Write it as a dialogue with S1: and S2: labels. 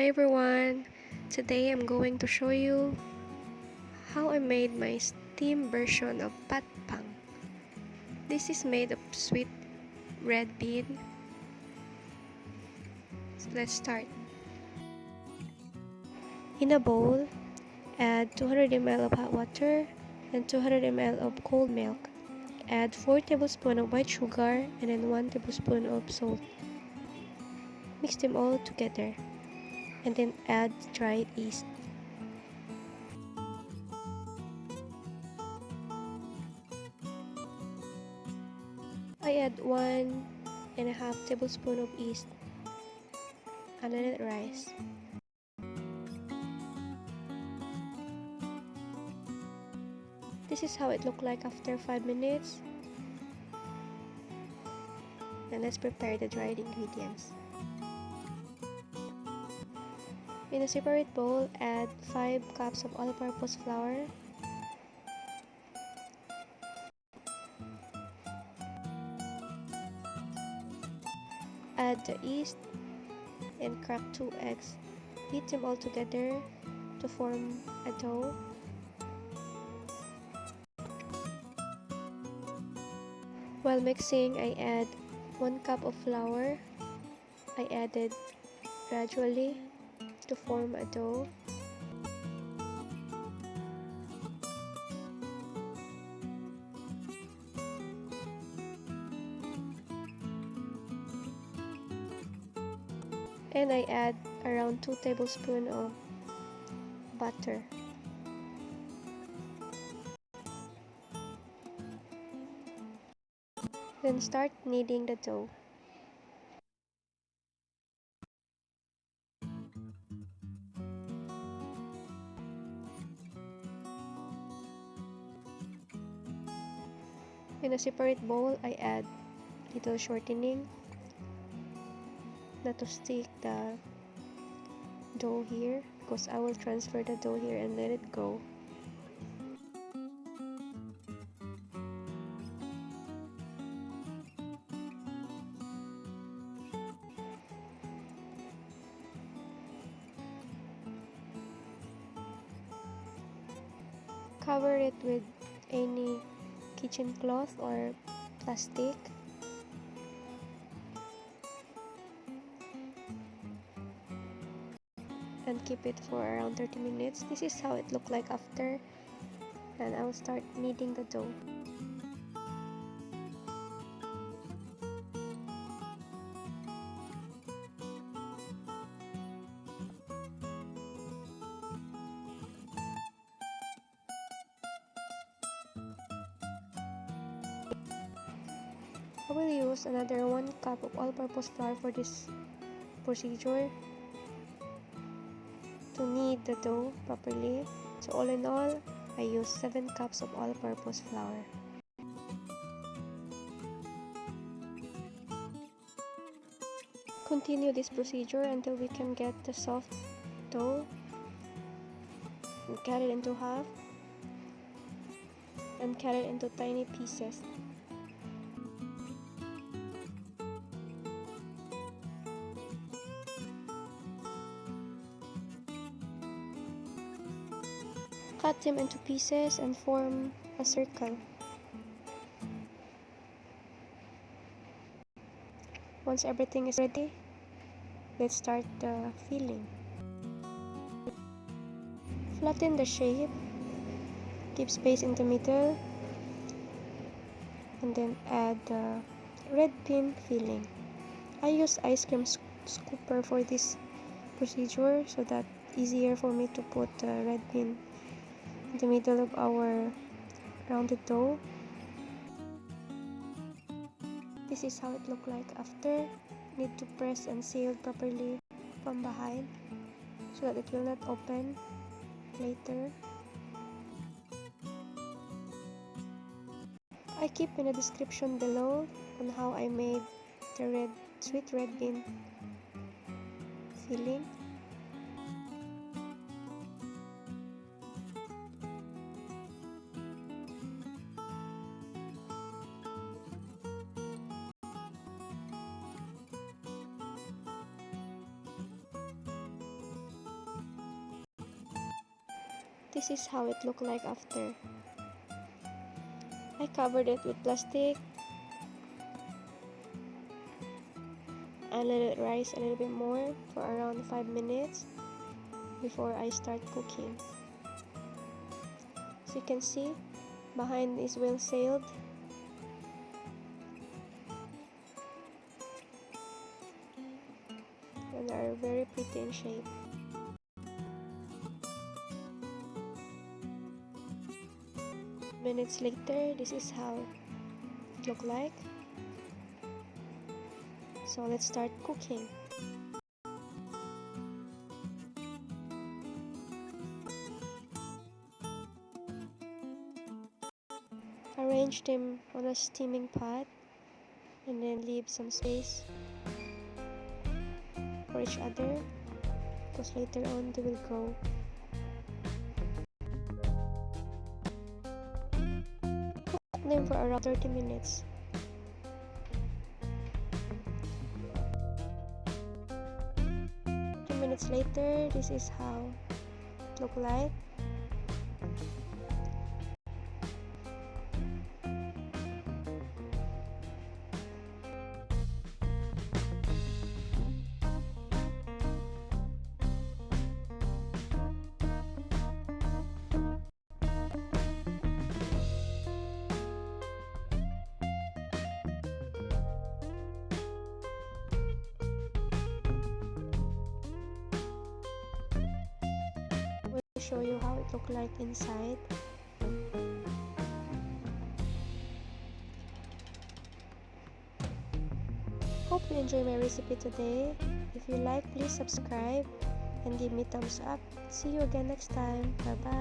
S1: Hi everyone! Today I'm going to show you how I made my steam version of pat pang. This is made of sweet red bean. So let's start. In a bowl, add 200 ml of hot water and 200 ml of cold milk. Add 4 tablespoons of white sugar and then 1 tablespoon of salt. Mix them all together and then add dried yeast. I add 1.5 tablespoon of yeast and let it rise. This is how it looked like after 5 minutes. And let's prepare the dried ingredients. In a separate bowl, add 5 cups of all-purpose flour, add the yeast and crack 2 eggs. Beat them all together to form a dough. While mixing, I add 1 cup of flour. I added gradually to form a dough. And I add around 2 tablespoons of butter. Then start kneading the dough. In a separate bowl, I add little shortening, not to stick the dough here, because I will transfer the dough here and let it go. Cover it with any kitchen cloth or plastic. And keep it for around 30 minutes. This is how it looked like after. And I will start kneading the dough. I will use another 1 cup of all-purpose flour for this procedure to knead the dough properly. So all in all, I use 7 cups of all-purpose flour. Continue this procedure until we can get the soft dough. And cut it into half and cut it into tiny pieces. Cut them into pieces and form a circle. Once everything is ready, let's start the filling. Flatten the shape, keep space in the middle, and then add the red bean filling. I use ice cream scooper for this procedure so that easier for me to put the red bean in the middle of our rounded dough. This is how it looked like after. Need to press and seal properly from behind so that it will not open later. I keep in the description below on how I made the sweet red bean filling. This is how it looked like after. I covered it with plastic and let it rise a little bit more for around 5 minutes before I start cooking. As you can see, behind is well sealed. And they are very pretty in shape. Minutes later, this is how it looked like. So let's start cooking. Arrange them on a steaming pot and then leave some space for each other because later on they will grow. Cook them for around 30 minutes. Minutes later, this is how it looked like. Show you how it looked like inside. Hope you enjoy my recipe today. If you like, please subscribe and give me thumbs up. See you again next time. Bye bye.